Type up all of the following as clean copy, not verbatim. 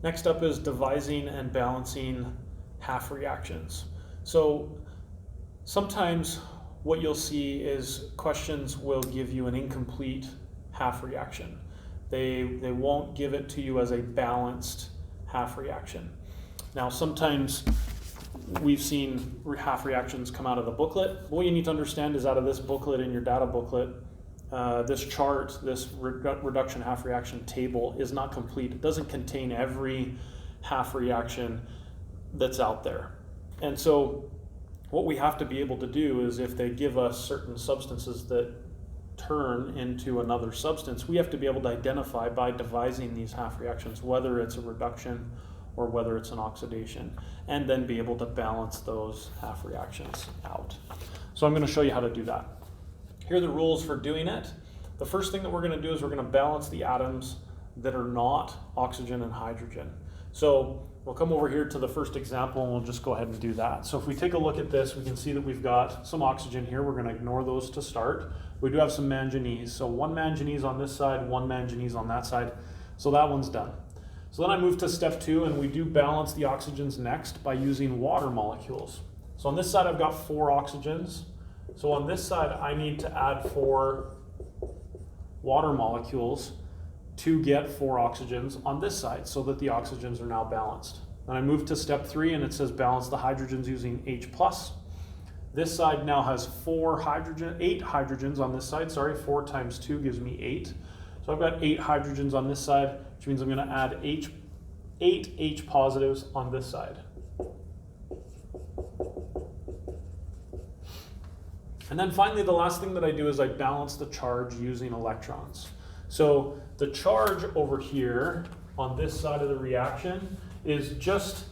Next up is devising and balancing half reactions. So sometimes what you'll see is questions will give you an incomplete half reaction. They won't give it to you as a balanced half reaction. Now sometimes we've seen half reactions come out of the booklet. What you need to understand is out of this booklet, in your data booklet, this chart, this reduction half reaction table is not complete. It doesn't contain every half reaction that's out there. And so what we have to be able to do is, if they give us certain substances that turn into another substance, we have to be able to identify by devising these half reactions whether it's a reduction or whether it's an oxidation, and then be able to balance those half reactions out. So I'm going to show you how to do that. Here are the rules for doing it. The first thing that we're going to do is we're going to balance the atoms that are not oxygen and hydrogen. So we'll come over here to the first example and we'll just go ahead and do that. So if we take a look at this, we can see that we've got some oxygen here. We're going to ignore those to start. We do have some manganese. So one manganese on this side, one manganese on that side. So that one's done. So then I move to step 2, and we do balance the oxygens next by using water molecules. So on this side I've got 4 oxygens. So on this side I need to add 4 water molecules to get 4 oxygens on this side so that the oxygens are now balanced. Then I move to step 3, and it says balance the hydrogens using H+. This side now has 8 hydrogens on this side. 4 times 2 gives me 8. So I've got 8 hydrogens on this side, which means I'm going to add 8 H positives on this side. And then finally, the last thing that I do is I balance the charge using electrons. So the charge over here on this side of the reaction is just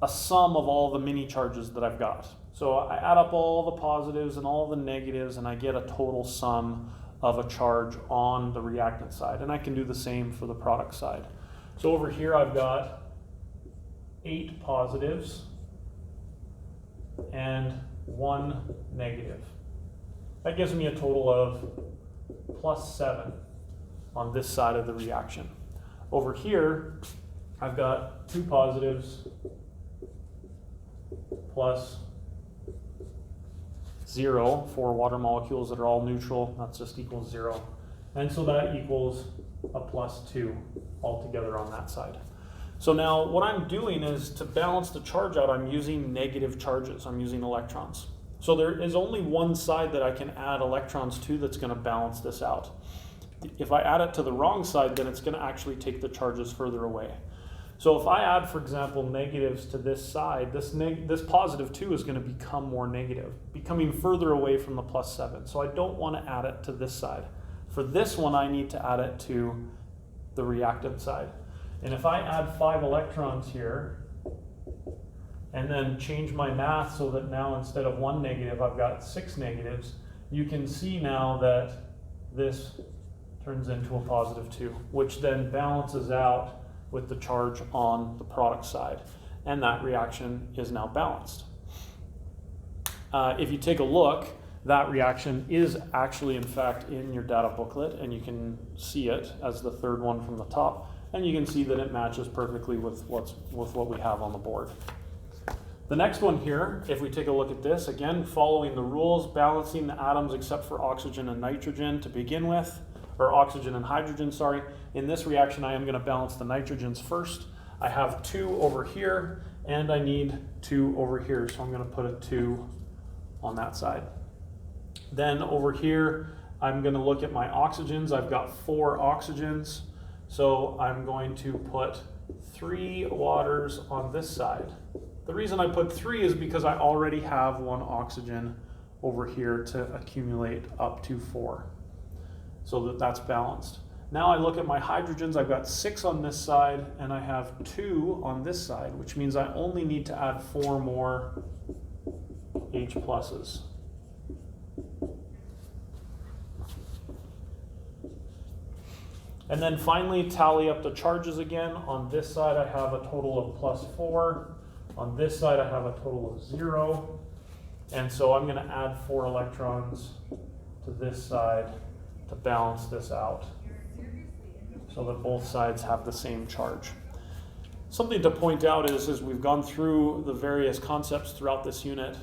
a sum of all the mini charges that I've got. So I add up all the positives and all the negatives, and I get a total sum of a charge on the reactant side. And I can do the same for the product side. So over here I've got 8 positives and 1 negative. That gives me a total of +7 on this side of the reaction. Over here I've got 2 positives plus 0, 4 water molecules that are all neutral. That's just equals 0. And so that equals a +2 altogether on that side. So now what I'm doing is, to balance the charge out, I'm using negative charges. I'm using electrons. So there is only one side that I can add electrons to that's going to balance this out. If I add it to the wrong side, then it's going to actually take the charges further away. So if I add, for example, negatives to this side, this +2 is going to become more negative, becoming further away from the +7. So I don't want to add it to this side. For this one, I need to add it to the reactant side. And if I add 5 electrons here, and then change my math so that now instead of 1 negative, I've got 6 negatives, you can see now that this turns into a +2, which then balances out with the charge on the product side. And that reaction is now balanced. If you take a look, that reaction is actually in fact in your data booklet, and you can see it as the 3rd one from the top, and you can see that it matches perfectly with what we have on the board. The next one here, if we take a look at this, again, following the rules, balancing the atoms except for oxygen and nitrogen to begin with, or oxygen and hydrogen, sorry. In this reaction, I am going to balance the nitrogens first. I have 2 over here, and I need 2 over here, so I'm going to put a 2 on that side. Then over here, I'm going to look at my oxygens. I've got 4 oxygens, so I'm going to put 3 waters on this side. The reason I put 3 is because I already have 1 oxygen over here to accumulate up to 4. So that's balanced. Now I look at my hydrogens. I've got 6 on this side, and I have 2 on this side, which means I only need to add 4 more H pluses. And then finally tally up the charges again. On this side I have a total of +4. On this side I have a total of 0. And so I'm going to add 4 electrons to this side to balance this out so that both sides have the same charge. Something to point out is, as we've gone through the various concepts throughout this unit,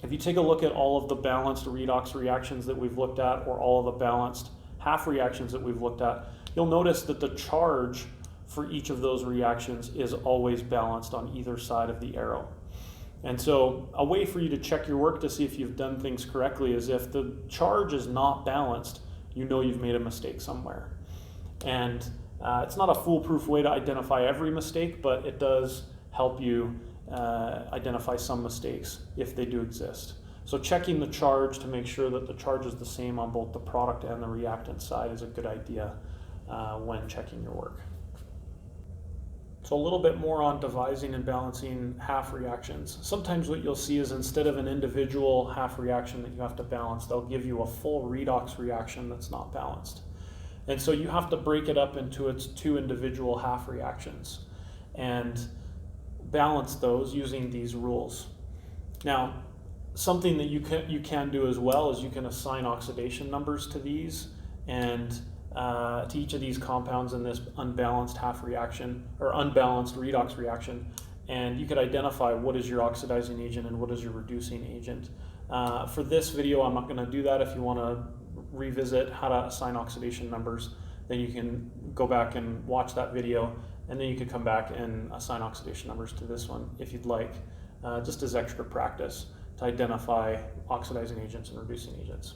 if you take a look at all of the balanced redox reactions that we've looked at, or all of the balanced half reactions that we've looked at, you'll notice that the charge for each of those reactions is always balanced on either side of the arrow. And so a way for you to check your work to see if you've done things correctly is if the charge is not balanced, you know you've made a mistake somewhere. And it's not a foolproof way to identify every mistake, but it does help you identify some mistakes if they do exist. So checking the charge to make sure that the charge is the same on both the product and the reactant side is a good idea when checking your work. So a little bit more on devising and balancing half reactions. Sometimes what you'll see is instead of an individual half reaction that you have to balance, they'll give you a full redox reaction that's not balanced. And so you have to break it up into its two individual half reactions and balance those using these rules. Now, something that you can do as well is you can assign oxidation numbers to these and to each of these compounds in this unbalanced half reaction or unbalanced redox reaction, and you could identify what is your oxidizing agent and what is your reducing agent. For this video, I'm not going to do that. If you want to revisit how to assign oxidation numbers, then you can go back and watch that video, and then you could come back and assign oxidation numbers to this one if you'd like, just as extra practice to identify oxidizing agents and reducing agents.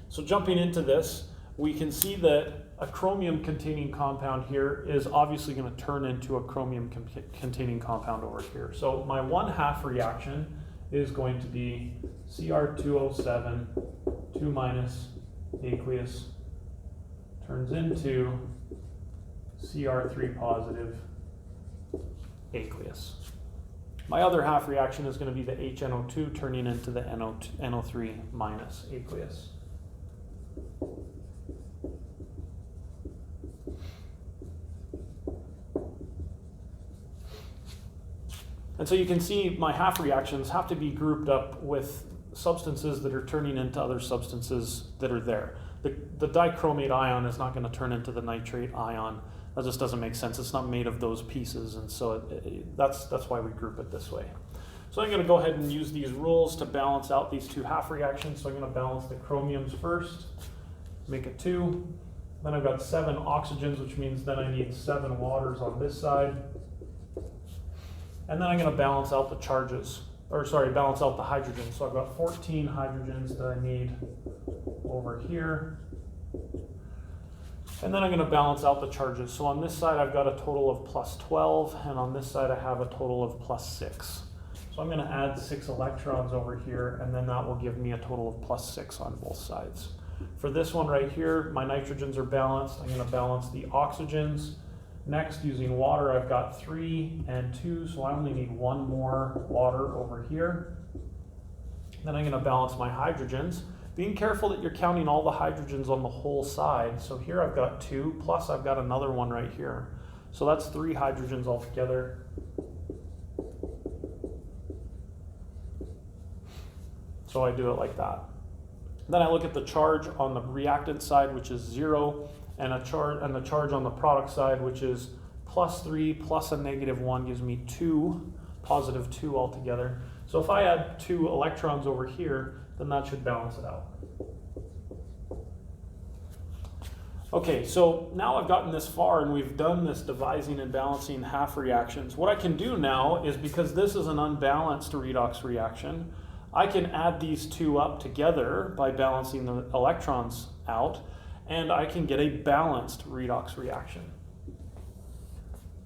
So jumping into this, we can see that a chromium containing compound here is obviously going to turn into a chromium containing compound over here. So my 1/2 reaction is going to be Cr2O7, 2- aqueous, turns into Cr3 positive aqueous. My other half reaction is going to be the HNO2 turning into the NO3 minus aqueous. And so you can see my half reactions have to be grouped up with substances that are turning into other substances that are there. The dichromate ion is not going to turn into the nitrate ion. That just doesn't make sense. It's not made of those pieces, and so that's why we group it this way. So I'm going to go ahead and use these rules to balance out these two half reactions. So I'm going to balance the chromiums first, make it 2. Then I've got 7 oxygens, which means then I need 7 waters on this side. And then I'm going to balance out the charges, balance out the hydrogens. So I've got 14 hydrogens that I need over here. And then I'm going to balance out the charges. So on this side, I've got a total of plus 12, and on this side, I have a total of plus 6. So I'm going to add 6 electrons over here, and then that will give me a total of plus 6 on both sides. For this one right here, my nitrogens are balanced. I'm going to balance the oxygens. Next, using water, I've got 3 and 2, so I only need 1 more water over here. Then I'm going to balance my hydrogens, being careful that you're counting all the hydrogens on the whole side. So here I've got 2, plus I've got another one right here. So that's 3 hydrogens altogether. So I do it like that. Then I look at the charge on the reactant side, which is 0. And the charge on the product side, which is plus 3 plus a -1, gives me 2, positive 2 altogether. So if I add 2 electrons over here, then that should balance it out. Okay, so now I've gotten this far and we've done this devising and balancing half reactions. What I can do now is, because this is an unbalanced redox reaction, I can add these two up together by balancing the electrons out, and I can get a balanced redox reaction.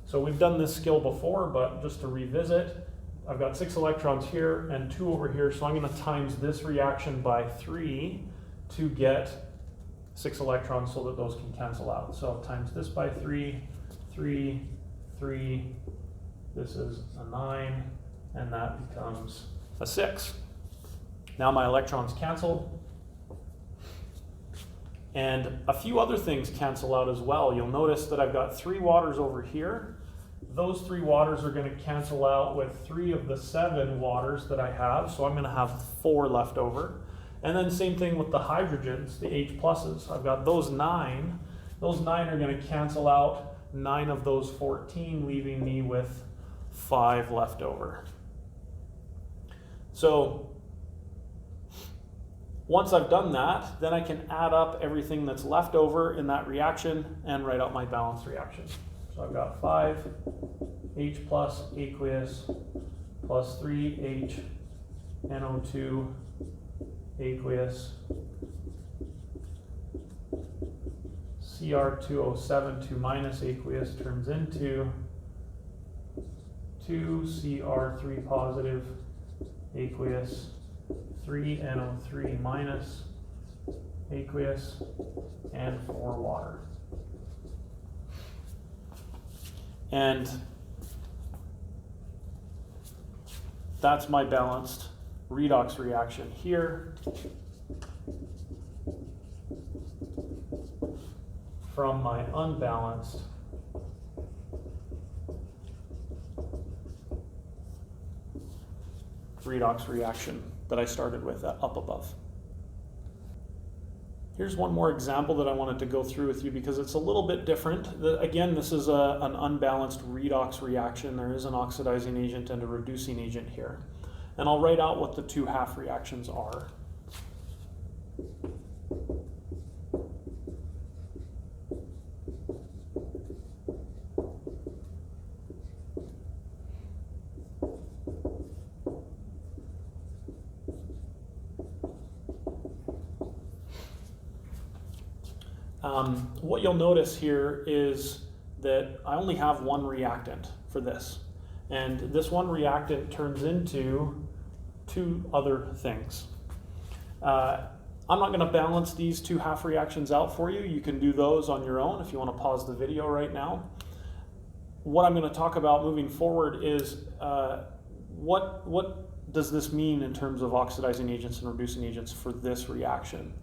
So we've done this skill before, but just to revisit, I've got 6 electrons here and 2 over here, so I'm going to times this reaction by 3 to get 6 electrons so that those can cancel out. So times this by 3, 3, 3, this is a 9, and that becomes a 6. Now my electrons cancel. And a few other things cancel out as well. You'll notice that I've got 3 waters over here. Those 3 waters are going to cancel out with 3 of the 7 waters that I have. So I'm going to have 4 left over. And then same thing with the hydrogens, the H pluses. I've got those 9. Those 9 are going to cancel out 9 of those 14, leaving me with 5 left over. So once I've done that, then I can add up everything that's left over in that reaction and write out my balanced reaction. So I've got 5H plus aqueous plus 3H NO2 aqueous Cr2O7 2 minus aqueous turns into 2Cr3 positive aqueous 3NO3 minus aqueous and 4 water. And that's my balanced redox reaction here from my unbalanced redox reaction that I started with up above. Here's one more example that I wanted to go through with you because it's a little bit different. Again, this is an unbalanced redox reaction. There is an oxidizing agent and a reducing agent here. And I'll write out what the two half reactions are. What you'll notice here is that I only have one reactant for this. And this one reactant turns into two other things. I'm not going to balance these two half reactions out for you. You can do those on your own if you want to pause the video right now. What I'm going to talk about moving forward is what does this mean in terms of oxidizing agents and reducing agents for this reaction.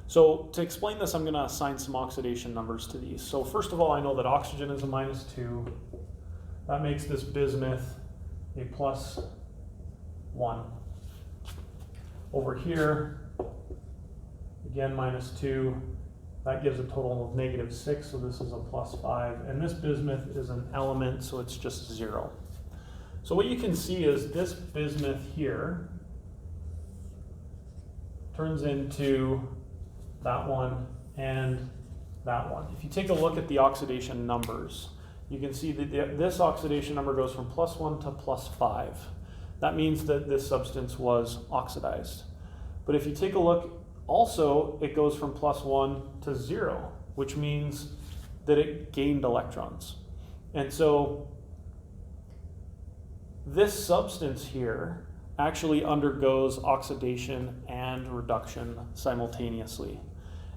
So to explain this, I'm going to assign some oxidation numbers to these. So first of all, I know that oxygen is a -2. That makes this bismuth a +1. Over here, again -2. That gives a total of -6, so this is a +5. And this bismuth is an element, so it's just 0. So what you can see is this bismuth here turns into that one and that one. If you take a look at the oxidation numbers, you can see that this oxidation number goes from +1 to +5. That means that this substance was oxidized. But if you take a look, also it goes from +1 to 0, which means that it gained electrons. And so this substance here actually undergoes oxidation and reduction simultaneously.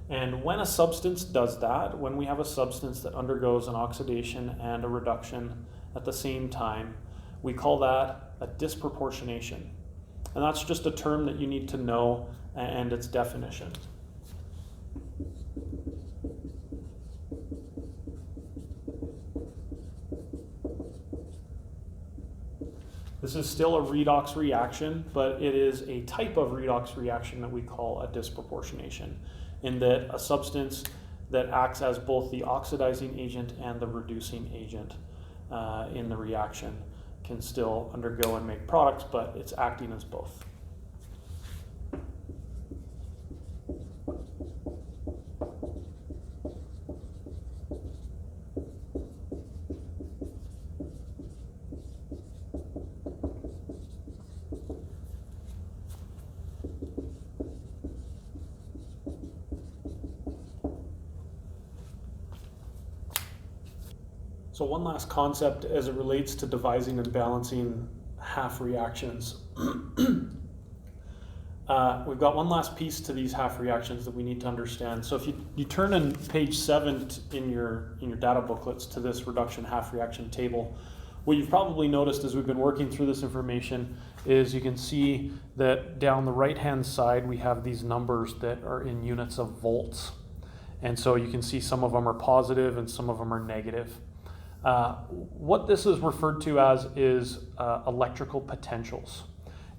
And when a substance does that, when we have a substance that undergoes an oxidation and a reduction at the same time, we call that a disproportionation. And that's just a term that you need to know and its definition. This is still a redox reaction, but it is a type of redox reaction that we call a disproportionation, in that a substance that acts as both the oxidizing agent and the reducing agent in the reaction can still undergo and make products, but it's acting as both. So one last concept as it relates to devising and balancing half reactions. We've got one last piece to these half reactions that we need to understand. So if you turn in page 7 in your data booklets to this reduction half reaction table, what you've probably noticed as we've been working through this information is you can see that down the right-hand side we have these numbers that are in units of volts. And so you can see some of them are positive and some of them are negative. What this is referred to as is electrical potentials.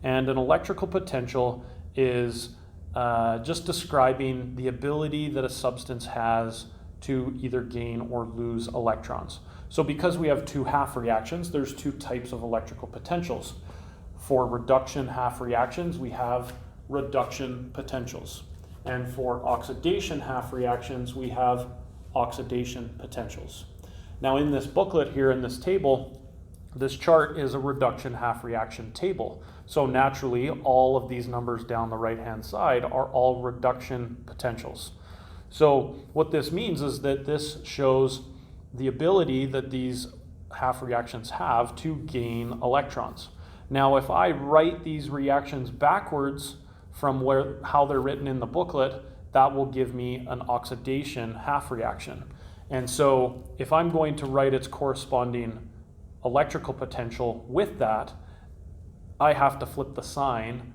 And an electrical potential is just describing the ability that a substance has to either gain or lose electrons. So because we have two half reactions, there's two types of electrical potentials. For reduction half reactions, we have reduction potentials. And for oxidation half reactions, we have oxidation potentials. Now in this booklet here in this table, this chart is a reduction half reaction table. So naturally, all of these numbers down the right-hand side are all reduction potentials. So what this means is that this shows the ability that these half reactions have to gain electrons. Now, if I write these reactions backwards from how they're written in the booklet, that will give me an oxidation half reaction. And so if I'm going to write its corresponding electrical potential with that, I have to flip the sign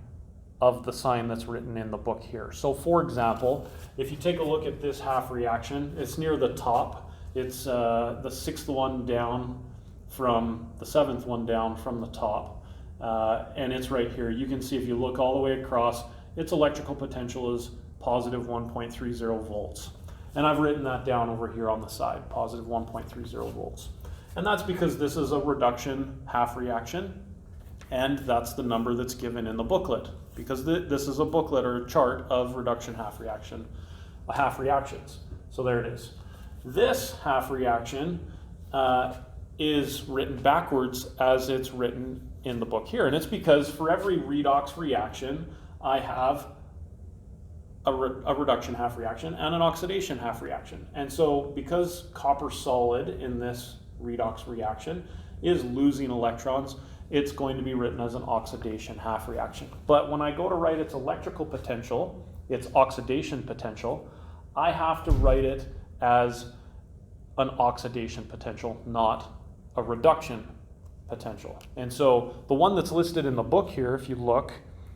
of the sign that's written in the book here. So for example, if you take a look at this half reaction, it's near the top. It's the sixth one down from the seventh one down from the top. And it's right here. You can see if you look all the way across, its electrical potential is positive 1.30 volts. And I've written that down over here on the side, positive 1.30 volts. And that's because this is a reduction half reaction, and that's the number that's given in the booklet, because this is a booklet or a chart of reduction half reactions. So there it is. This half reaction is written backwards as it's written in the book here. And it's because for every redox reaction, I have a reduction half reaction and an oxidation half reaction. And so because copper solid in this redox reaction is losing electrons, it's going to be written as an oxidation half reaction. But when I go to write its electrical potential, its oxidation potential, I have to write it as an oxidation potential, not a reduction potential. And so the one that's listed in the book here, if you look,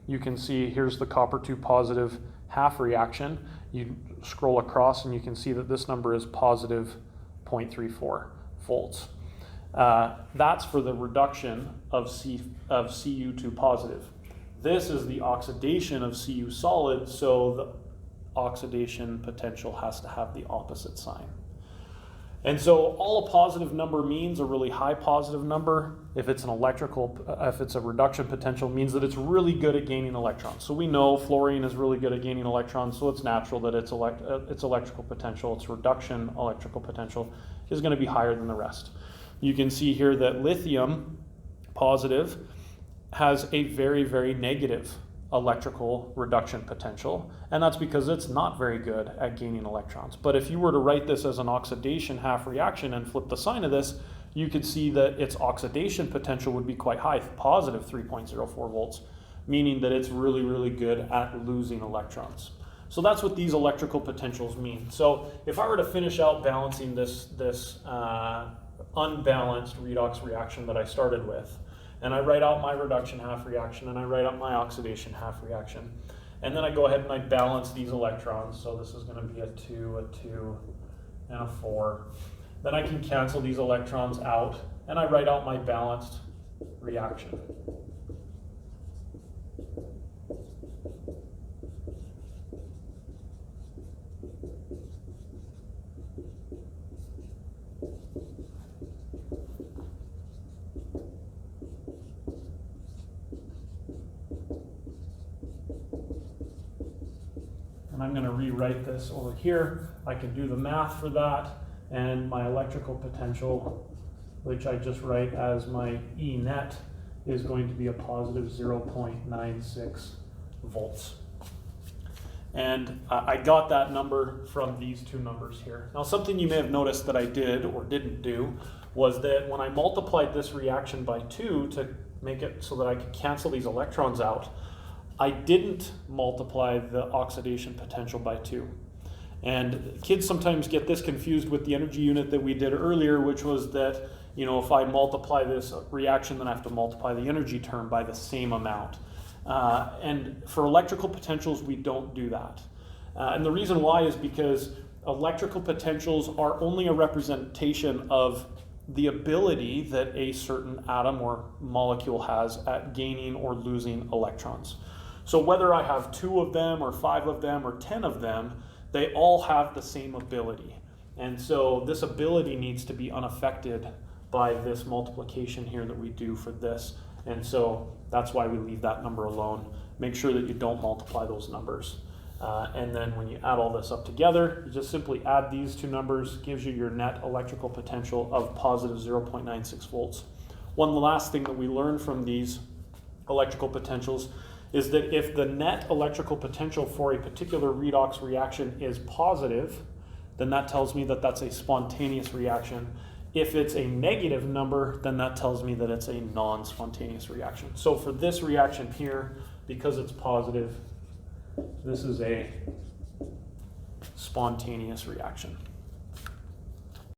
you can see here's the copper 2 positive half reaction. You scroll across and you can see that this number is positive 0.34 volts. That's for the reduction of Cu2 positive. This is the oxidation of Cu solid, so the oxidation potential has to have the opposite sign. And so all a positive number means, a really high positive number, if it's a reduction potential, means that it's really good at gaining electrons. So we know fluorine is really good at gaining electrons, so it's natural that its electrical potential, its reduction electrical potential, is going to be higher than the rest. You can see here that lithium, positive, has a very, very negative electrical reduction potential, and that's because it's not very good at gaining electrons. But if you were to write this as an oxidation half reaction and flip the sign of this, you could see that its oxidation potential would be quite high, positive 3.04 volts, meaning that it's really, really good at losing electrons. So that's what these electrical potentials mean. So if I were to finish out balancing this unbalanced redox reaction that I started with, and I write out my reduction half reaction, and I write out my oxidation half reaction, and then I go ahead and I balance these electrons. So this is going to be a 2, and a 4. Then I can cancel these electrons out, and I write out my balanced reaction. And I'm going to rewrite this over here. I can do the math for that, and my electrical potential, which I just write as my E net, is going to be a positive 0.96 volts. And I got that number from these two numbers here. Now, something you may have noticed that I did or didn't do was that when I multiplied this reaction by 2 to make it so that I could cancel these electrons out, I didn't multiply the oxidation potential by 2. And kids sometimes get this confused with the energy unit that we did earlier, which was that, if I multiply this reaction, then I have to multiply the energy term by the same amount. And for electrical potentials, we don't do that. And the reason why is because electrical potentials are only a representation of the ability that a certain atom or molecule has at gaining or losing electrons. So whether I have 2 of them or 5 of them or 10 of them, they all have the same ability. And so this ability needs to be unaffected by this multiplication here that we do for this. And so that's why we leave that number alone. Make sure that you don't multiply those numbers. And then when you add all this up together, you just simply add these two numbers, gives you your net electrical potential of positive 0.96 volts. One last thing that we learn from these electrical potentials is that if the net electrical potential for a particular redox reaction is positive, then that tells me that that's a spontaneous reaction. If it's a negative number, then that tells me that it's a non-spontaneous reaction. So for this reaction here, because it's positive, this is a spontaneous reaction.